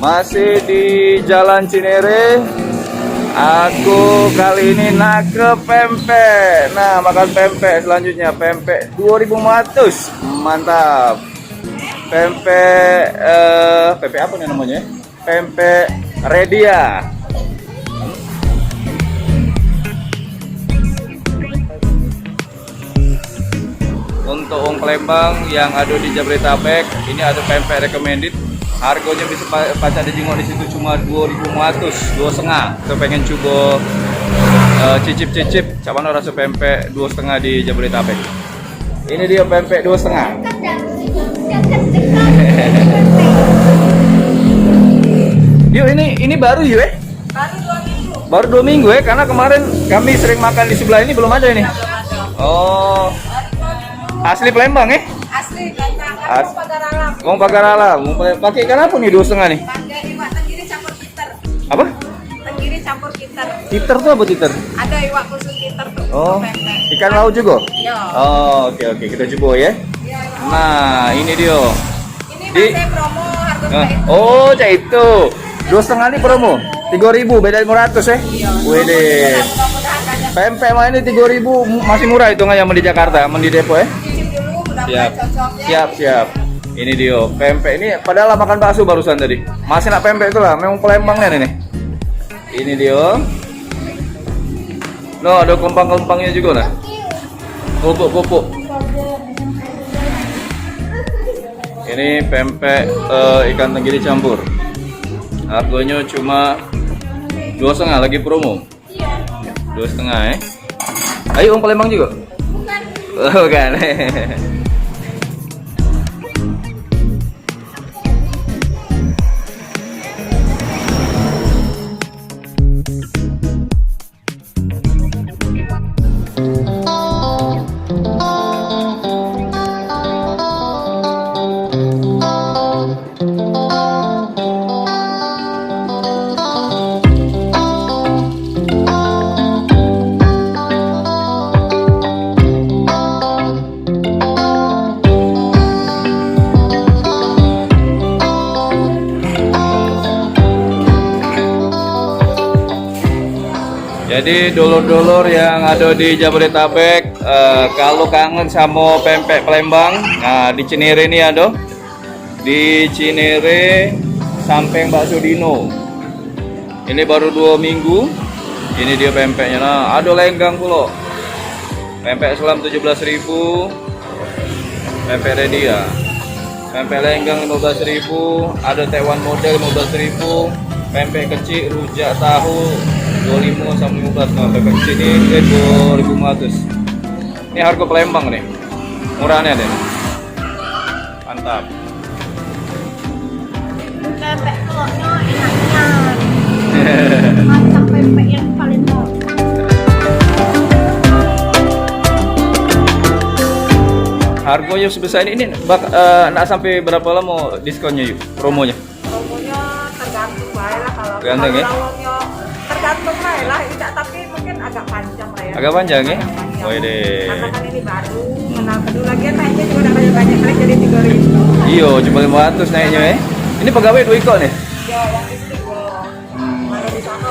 Masih di Jalan Cinere. Aku kali ini nak ke pempek. Nah, makan pempek selanjutnya. Pempek 2.500. Mantap. Pempek pempek apa nih namanya? Pempek Redia. Untuk wong Palembang yang ada di Jabodetabek, ini ada pempek recommended. Harganya bisa baca dijengok di situ cuma 2.500, 2,5. Kita pengen coba cicip-cicip, cak mana rasa pempek 2,5 di Jabodetabek. Ini dia pempek 2,5. Yuk, ini baru yuk Baru 2 minggu ya, karena kemarin kami sering makan di sebelah ini belum ada ini. Oh, asli Palembang ya? Asli, karena Pagar Alam. Wong Pagar Alam. Pakai ikan apa nih 2,5 nih? Pakai iwak tenggiri campur kiter. Apa? Tenggiri campur kiter. Kiter tuh apa kiter? Ada iwak khusus kiter tuh. Oh, pempek. ikan laut juga? Iya. Oh, oke, kita coba ya. Iya, Nah, ini dia. ini masih promo harga itu. Oh, cak itu. 2,5 ini promo. 3.000, beda 500 ya? Iya. Wede. Mudah-mudahan banyak. Pempek mah ini 3.000 masih murah hitungan yang di Jakarta, di Depok ya? Cicip dulu, mudah-mudahan Siap. cocok ya. Siap. Ini dia, pempek ini padahal makan bakso barusan tadi. Masih nak pempek itulah, memang Palembangnya ini. Ini dia. No, ada kempang-kempangnya juga nah. Pupuk. Ini pempek ikan tenggiri campur. Harganya cuma 2,5 lagi promo. 2,5 ya. Ayo orang Palembang juga? Bukan. Jadi dulur-dulur yang ada di Jabodetabek, kalau kangen sama pempek Palembang, nah di Cinere ini ada. Di Cinere Sampeng Bakso Dino. Ini baru 2 minggu. Ini dia pempeknya. Nah, ada lenggang pula. Pempek selam 17.000. Pempek Redia. Pempek lenggang 15.000. Ada Taiwan model 15.000. Pempek kecil rujak tahu 25 sampai 15. Nah, pempek kecil ini 2.500. Ini harga Palembang nih. Murahnya deh. Mantap. Pempek telurnya enaknya. Macam pempek yang Palembang. Harganya sebesar ini nak sampai berapa lama diskonnya yuk promonya? Promonya tergantung lah kalau Tergantung ya? lauknya tergantung lah tidak, tapi mungkin agak panjang lah ya. Agak panjang ya? Agak panjang. Oh ini. Karena kan ini baru, kenal kedua lagi naiknya juga udah banyak naik jadi 3.000. Iyo, cuma 500 naiknya ya. Ini pegawai 2 ikut nih. Ya, yang itu gua. Kalau di sana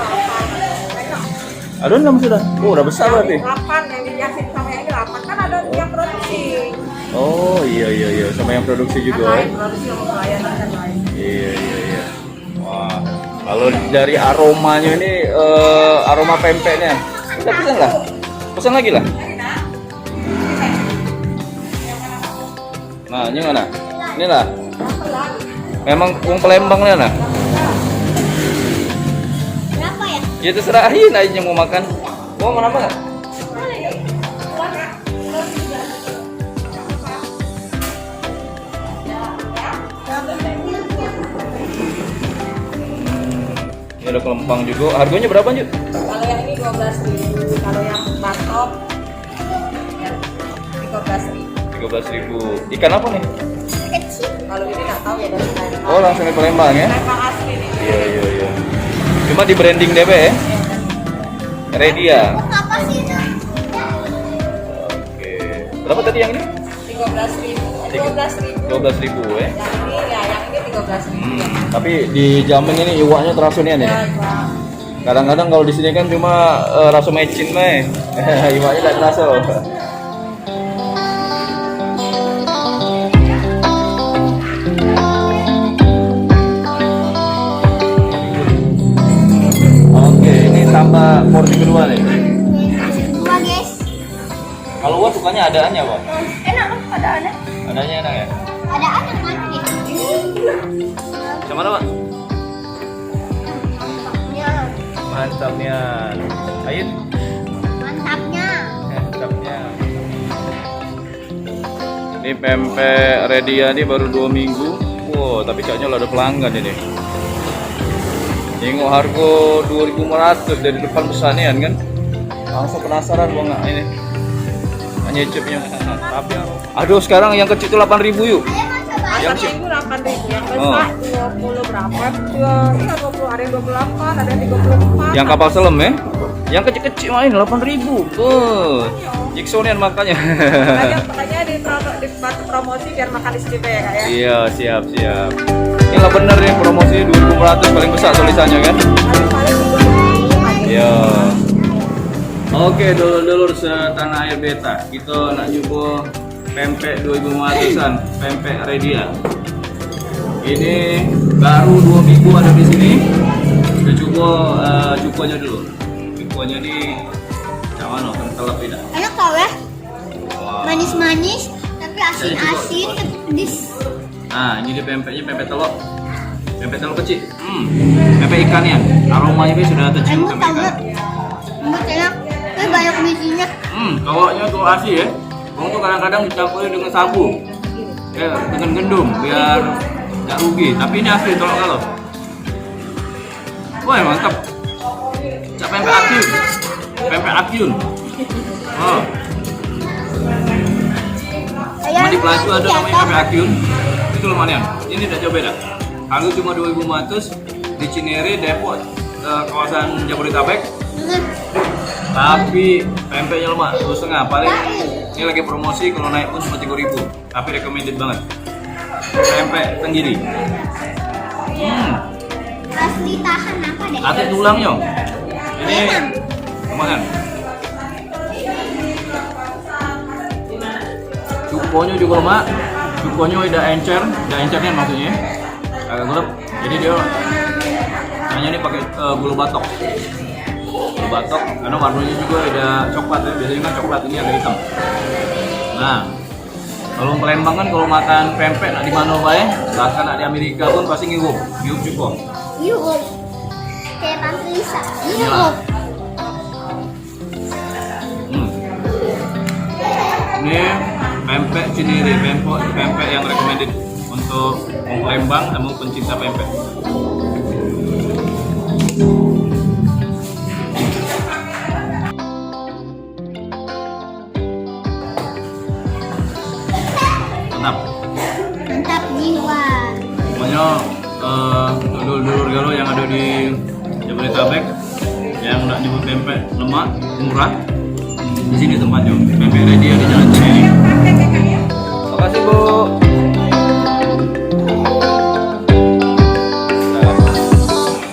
8. Aduh, 6 sudah. Oh, udah besar berarti. 8 yang dihiasin sama yang ini 8 kan ada yang produksi. Oh, iya. Sama yang produksi Kan juga ya. lain produksi sama pelayanan kan lain. Iya. Wah, kalau dari aromanya ini aroma pempeknya. Kita pesan lah. Pesan lagi lah. Nah, ini mana? Inilah. Memang wong Palembangnya nah. Berapa ya? Ya terserah aja yang mau makan. Mau apa nggak? Ini ada kelempang juga. Harganya berapa, Jut? Kalau yang ini 12.000, kalau yang batok ya 13.000. 13.000. Ikan apa nih? Kalau ini nggak tahu ya dari Palembang. Oh, langsung dari Palembang ya? Palembang asli nih. Iya. Cuma di branding DB ya? Redia. Apa sih itu? Oke. Berapa tadi yang ini? 13.000. 12.000. 12.000 ya? Yang ini ya, yang ini 13.000. 12.000. Tapi dijamin ini iwaknya terasa nih Ya, nih. Pak. Kadang-kadang kalau di sini kan cuma rasa mecin meh. Iwaknya tidak terasa loh. Oke, ini tambah porsi kedua nih. Nasi kedua guys. Kalau gua sukanya adaannya, Pak. Enak loh adaannya. Adanya enak ya. Adaan yang mana nih? Yang mana, Pak? Mantapnya. Mantapnya. Ayo. Mantapnya. Mantapnya. Ini pempek Redia ini baru 2 minggu. Wow, tapi kayaknya udah ada pelanggan ini. Tengok harga 2.500 dari depan pesanian kan. Langsung penasaran gua nggak ini. Nyecipnya. Tapi aduh sekarang yang kecil itu 8.000 yuk. Yang Yang si- minggu 8.000, yang Oh. besar 20 berapa? Iya, 20, ada yang 28, ada yang 34. Yang kapal selam ya. Yang kecil-kecil main 8.000. Jacksonian makanya. Makanya di promosi biar makan di sini ya kak ya. Iya, siap. Inilah bener nih promosi 2.500 paling besar tulisannya kan. Paling-paling 20.000 aja. Iya. Oke, dulur-dulur setanah air beta. Kita nak nyoba pempek 2.500-an, pempek Redia. Ini baru 2 minggu ada di sini. Kita coba cukanya dulu. Cukanya ini macam mana? Kental apa tidak? Enak tau ya? Wah. Manis-manis, tapi asin-asin, tapi pedes. Nah, ini dia pempeknya, pempek telur. Pempek telur kecil. Pempek ikan ya. Aromanya ini sudah tercium Lembut pempek tau ikan. gak? Lembut enak, tapi banyak bisinya. Kawaknya tuh asli ya. Bang tuh kadang-kadang dicampuri dengan sabu. Ya, dengan gendum biar nggak rugi. Tapi ini asli tolong kalau. Wah, mantap. Cak pempek akyun. Pempek akyun. Oh, cuma di Pelacu ada namanya pempek akyun. Itu lumayan. Ini tidak jauh beda. Harga cuma 2.500 di Cinere Depot, kawasan Jabodetabek. Tapi pempeknya lemah, 2,5 paling. Ini lagi promosi, kalau naik pun cuma 3.000. Tapi recommended banget. Pempek tenggiri. Asli tahan apa deh? Ate tulang yo. Ini Enak. lumayan. Cukonya juga lemak. Cukonya udah encernya maksudnya. Agak gelap. Jadi dia hanya ini pakai gula batok. Gula batok karena warnanya juga ada coklat ya. Biasanya kan coklat, ini agak hitam. Nah, kalau Palembang kan kalau makan pempek nak di mana bae, bahkan nak di Amerika pun pasti ngiup cuko. Yuk, kayak Tante Lisa. Inilah. Ini pempek Cinere, pempek yang recommended untuk orang Palembang namun pencinta pempek. Mantap. Mantap jiwa. Pokoknya dulur-dulur galau yang ada di Jabodetabek yang nak nyebut pempek lemak murah, di sini tempatnya. Pempek Redia di Jalan Cinere. Terima kasih Bu.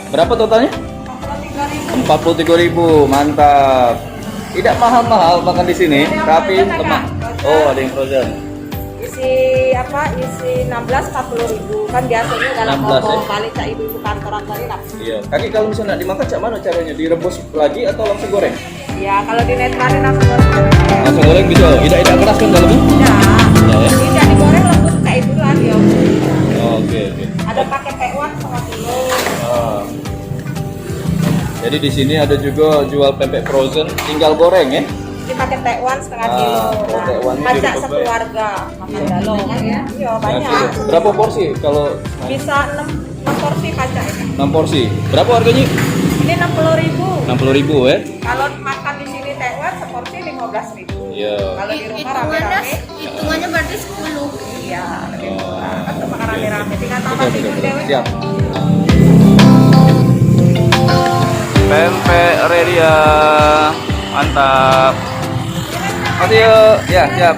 Berapa totalnya? 43.000, mantap. Tidak mahal-mahal makan di sini, tapi lemak. Oh, ada yang frozen. Isi apa? Isi 16 40.000 kan biasanya dalam 16 ngomong ya? balik cak ibu-ibu kantoran tadi lah. Iya. Kaki kalau misalnya dimakan cak mana caranya? Direbus lagi atau langsung goreng? Ya kalau dinetrarin langsung goreng. Langsung goreng bisa. Tidak keras kan dalamnya? Tidak. Ya. Tidak digoreng lembut kayak itu lagi om. Oke. Ada pakai tekwan sama kilo. Ah. Jadi di sini ada juga jual pempek frozen, tinggal goreng ya? Ini pakai tekwan setengah Ah, kilo. oh, tekwannya Pajak jadi sekeluarga makan dalong ya. Iya banyak. Berapa porsi kalau Bisa 6 porsi pajak ini. 6 porsi? Berapa harganya? Ini 60.000. 60.000 ya? Kalau makan di sini tekwan seporsi 15.000. Iya. Kalau di rumah rame-rame, Hitungannya berarti 10. iya lebih Oh, murah. Untuk makan oke. rame-rame, tinggal tambah Betul, timun betul, dewe. betul. Siap. Pempek Redia, mantap. Kasih yuk. Ya, siap.